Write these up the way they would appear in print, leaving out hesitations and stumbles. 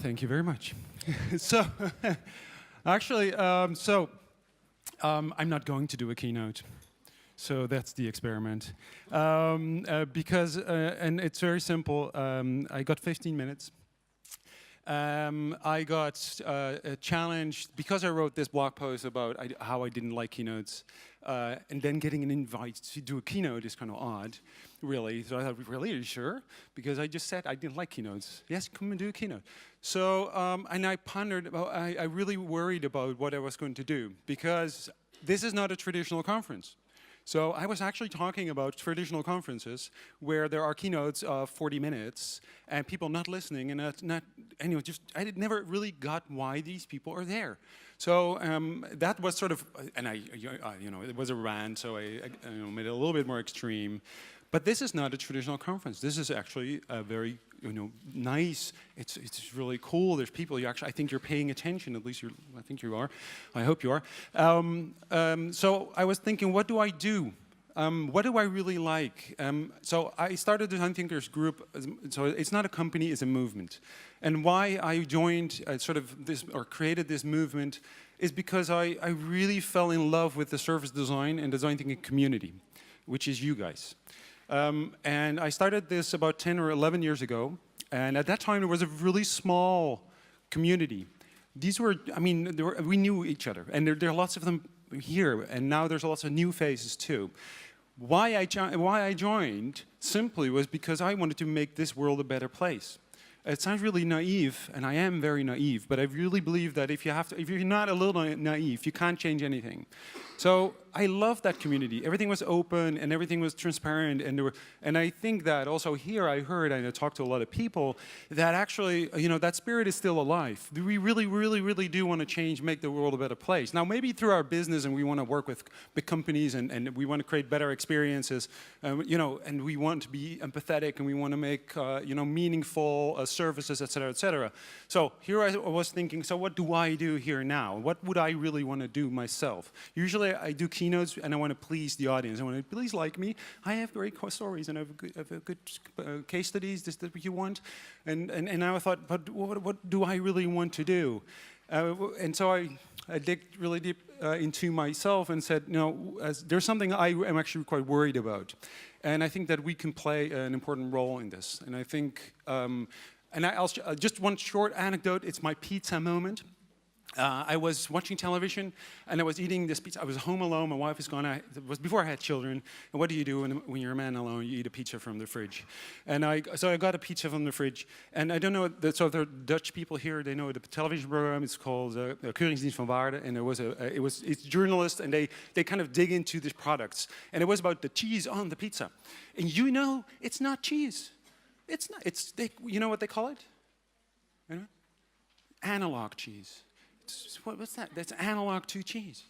Thank you very much. So, actually, I'm not going to do a keynote. So that's the experiment. Because, and it's very simple, I got 15 minutes. I got challenged because I wrote this blog post about how I didn't like keynotes, and then getting an invite to do a keynote is kind of odd, really. So I thought, really, are you sure? Because I just said I didn't like keynotes. Yes, come and do a keynote. So, and I pondered, I really worried about what I was going to do, because this is not a traditional conference. So I was actually talking about traditional conferences where there are keynotes of 40 minutes and people not listening and anyway, I never really got why these people are there. So that was sort of, and it was a rant, so I made it a little bit more extreme. But this is not a traditional conference. This is actually a very, nice. It's really cool. There's people. I think you're paying attention. At least I think you are. I hope you are. So I was thinking, what do I do? What do I really like? So I started the Unthinkers group. So it's not a company; it's a movement. And why I joined created this movement is because I really fell in love with the service design and design thinking community, which is you guys. And I started this about 10 or 11 years ago, and at that time there was a really small community. These were, we knew each other, and there are lots of them here, and now there's lots of new faces too. Why I joined simply was because I wanted to make this world a better place. It sounds really naive, and I am very naive, but I really believe that if you're not a little naive, you can't change anything. So I love that community. Everything was open and everything was transparent, and I think that also here I heard, and I talked to a lot of people, that actually, that spirit is still alive. We really, really, really do want to change, make the world a better place. Now, maybe through our business, and we want to work with big companies, and we want to create better experiences, and we want to be empathetic, and we want to make, meaningful services, et cetera, et cetera. So here I was thinking, so what do I do here now? What would I really want to do myself? Usually I do keynotes and I want to please the audience. I want to please like me. I have great stories and I have good case studies. Is that what you want? And now I thought, but what do I really want to do? And so I digged really deep into myself and said, there's something I am actually quite worried about. And I think that we can play an important role in this. And I think, just one short anecdote, it's my pizza moment. I was watching television and I was eating this pizza. I was home alone, my wife was gone. It was before I had children. And what do you do when you're a man alone? You eat a pizza from the fridge. And so I got a pizza from the fridge. And I don't know, so there are Dutch people here, they know the television program is called Keuringsdienst van Waarde. And it's journalists and they kind of dig into these products. And it was about the cheese on the pizza. And it's not cheese. It's not, you know what they call it? Analog cheese. What's that? That's analog to cheese.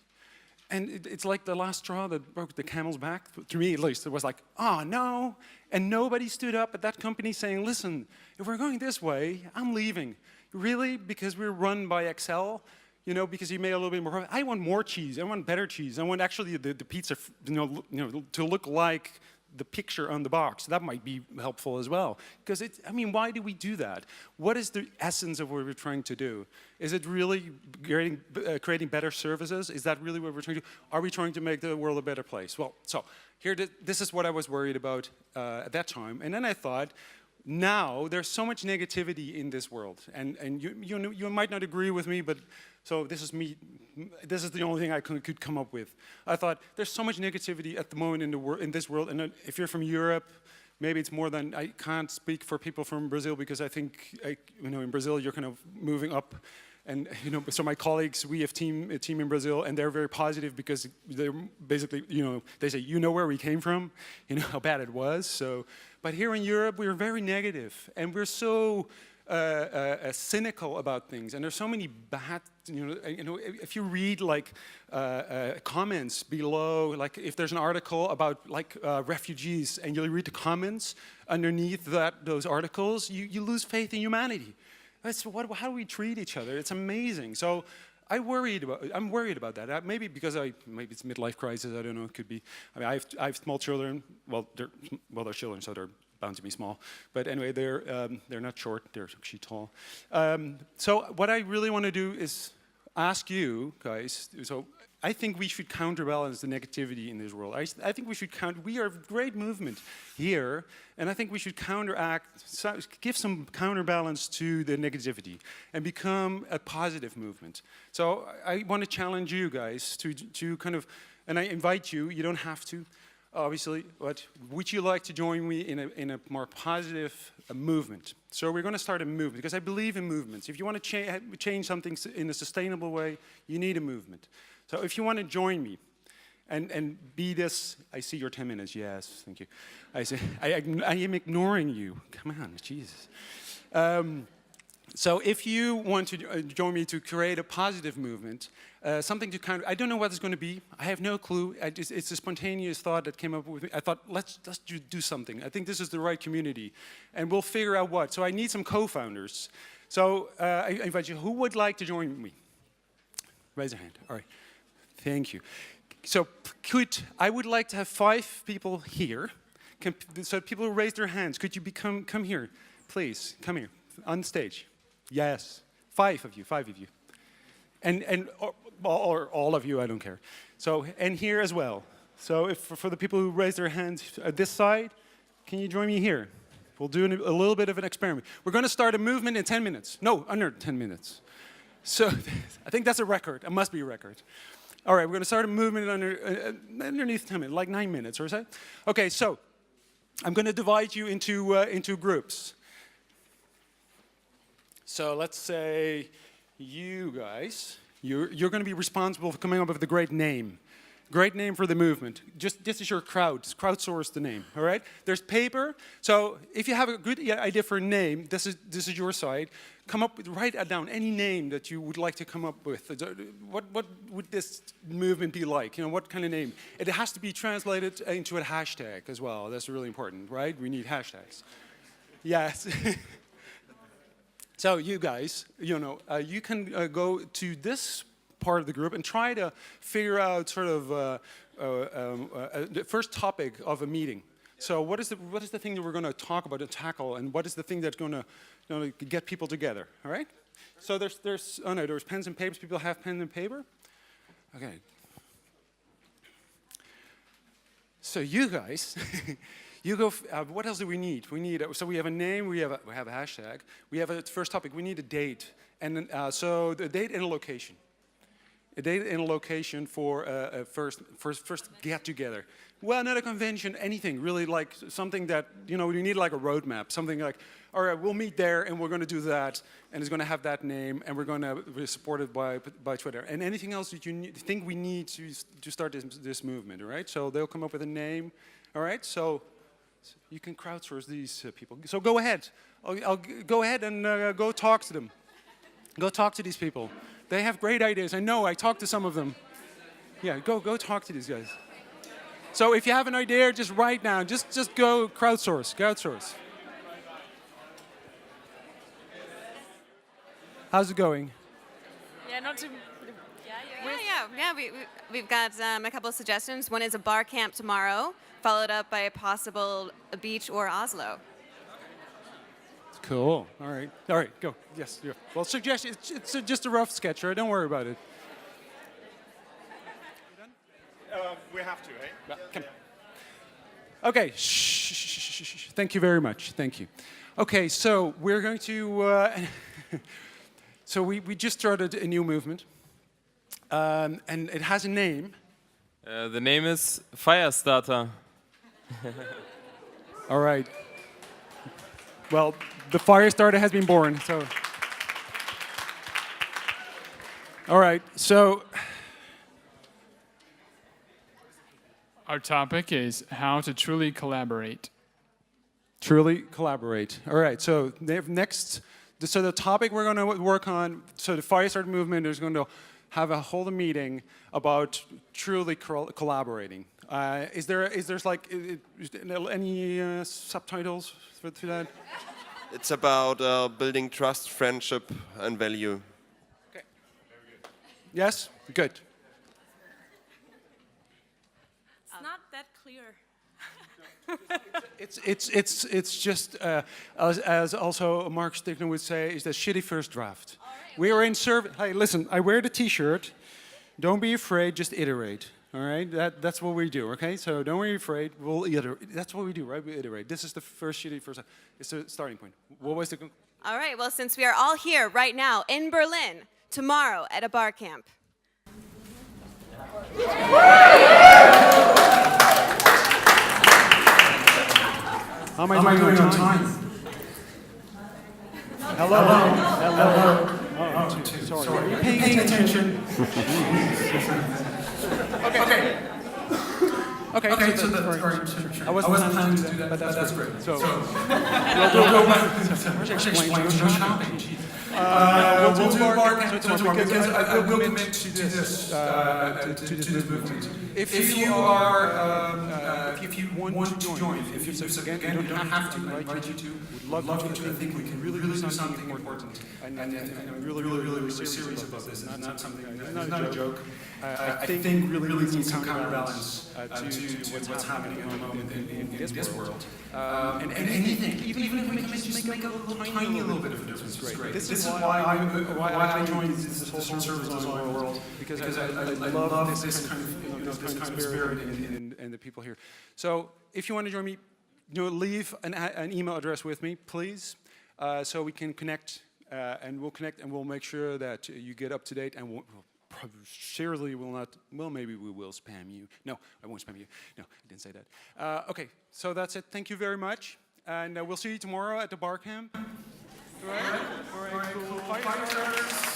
And it's like the last straw that broke the camel's back. To me, at least, it was like, oh, no. And nobody stood up at that company saying, listen, if we're going this way, I'm leaving. Really? Because we're run by Excel? Because you made a little bit more profit. I want more cheese. I want better cheese. I want actually the pizza, to look like the picture on the box. That might be helpful as well. Because why do we do that? What is the essence of what we're trying to do? Is it really creating better services? Is that really what we're trying to do? Are we trying to make the world a better place? Well, so here, this is what I was worried about at that time. And then I thought, now there's so much negativity in this world. And you might not agree with me, but so this is me. This is the only thing I could come up with. I thought there's so much negativity at the moment in this world. And if you're from Europe, maybe it's more than, I can't speak for people from Brazil because I think, in Brazil you're kind of moving up. And so my colleagues, we have a team in Brazil, and they're very positive because they're basically, they say, where we came from, how bad it was. So, but here in Europe, we're very negative, and we're so cynical about things, and there's so many bad, if you read comments below, like if there's an article about refugees, and you read the comments underneath those articles, you lose faith in humanity. How do we treat each other? It's amazing. So I'm worried about that. Maybe because maybe it's midlife crisis. I don't know. It could be. I have small children. Well, they're children, so they're bound to be small. But anyway, they're not short, they're actually tall. So what I really want to do is ask you guys, so I think we should counterbalance the negativity in this world. I think we should we are a great movement here, and I think we should give some counterbalance to the negativity and become a positive movement. So I want to challenge you guys to kind of, and I invite you, you don't have to, obviously, but would you like to join me in a more positive movement? So we're going to start a movement, because I believe in movements. If you want to change something in a sustainable way, you need a movement. So if you want to join me and be this, I see your 10 minutes, yes, thank you. I am ignoring you, come on, Jesus. So if you want to join me to create a positive movement, something to I don't know what it's going to be, I have no clue, it's a spontaneous thought that came up with me. I thought, let's do something. I think this is the right community, and we'll figure out what. So I need some co-founders. So I invite you, who would like to join me? Raise your hand, all right. Thank you. So I would like to have 5 people here. So people who raise their hands, could you come here, please, come here, on stage. Yes, 5 of you. Or all of you, I don't care. So, and here as well. So for the people who raise their hands at this side, can you join me here? We'll do a little bit of an experiment. We're going to start a movement in 10 minutes. No, under 10 minutes. So I think that's a record. It must be a record. All right, we're going to start a movement underneath 10 minutes, like 9 minutes or so. Okay, so I'm going to divide you into groups. So let's say you guys, you're going to be responsible for coming up with a great name. Great name for the movement. This is your crowdsource the name, all right? There's paper, so if you have a good idea for a name, this is your side. Write down any name that you would like to come up with. What would this movement be like? You know, what kind of name? It has to be translated into a hashtag as well. That's really important, right? We need hashtags. Yes. So you guys, you know, you can go to this part of the group and try to figure out sort of the first topic of a meeting. So what is the thing that we're going to talk about and tackle, and what is the thing that's going to get people together? All right. So there's pens and papers. People have pen and paper. Okay. So you guys, you go. What else do we need? So we have a name. We have a hashtag. We have a first topic. We need a date, and so the date and a location. A date and a location for a first get together. Well, not a convention, anything really, like something that, you know, you need like a roadmap, something like, all right, we'll meet there and we're going to do that, and it's going to have that name, and we're going to be supported by Twitter. And anything else that you think we need to start this movement, all right? So they'll come up with a name, all right? So you can crowdsource these people. So go ahead. I'll go ahead and go talk to them. Go talk to these people. They have great ideas. I know, I talked to some of them. Yeah, go talk to these guys. So if you have an idea, just write down. Just go crowdsource. How's it going? Yeah, not too... Yeah. We've got a couple of suggestions. One is a bar camp tomorrow, followed up by a possible beach or Oslo. Cool. All right, go. Yes. Yeah. Well, suggestion. It's just a rough sketch, right? Don't worry about it. You done? We have to, eh? Yeah, come. Okay. Shh. Thank you very much. Thank you. Okay, so we're going to. So we just started a new movement, and it has a name. The name is Firestarter. All right. Well, the Firestarter has been born, so. All right, so. Our topic is how to truly collaborate. Truly collaborate. All right, so next, so the topic we're going to work on, so the Firestarter movement is going to hold a meeting about truly collaborating. Is there like any subtitles for that? It's about building trust, friendship, and value. Okay. Very good. Yes? Good. It's not that clear. It's just as also Mark Stickner would say, is the shitty first draft. We are in service. Hey, listen, I wear the T-shirt. Don't be afraid. Just iterate. All right, that's what we do. Okay, so don't be afraid. We'll iterate. That's what we do, right? We iterate. This is the first shitty first. It's the starting point. What was the? All right. Well, since we are all here right now in Berlin, tomorrow at a bar camp. How am I doing on time? Hello. Oh, sorry. Are you paying attention? Okay, so that's I wasn't planning to do that, but that's great. So, we'll go back. Explain shopping. We'll do bar camp tomorrow because I will commit to this movement. If you want to join, if you again, you don't have to, I invite you to. Would love to. I think we can really do something important. And I'm really serious about this. It's not something. It's not a joke. I think really needs some counterbalance to what's happening at the moment in this world. And anything, even if we can just make a tiny little bit of a difference, it's great. This is why I joined this whole service design world, because I love this kind of spirit and the people here. So if you want to join me, leave an email address with me, please, so we can connect, and we'll make sure that you get up to date, and we'll surely will not. Well, maybe we will spam you. No, I won't spam you. No, I didn't say that. Okay, so that's it. Thank you very much, and we'll see you tomorrow at the bar camp. All right, cool. Fire starters.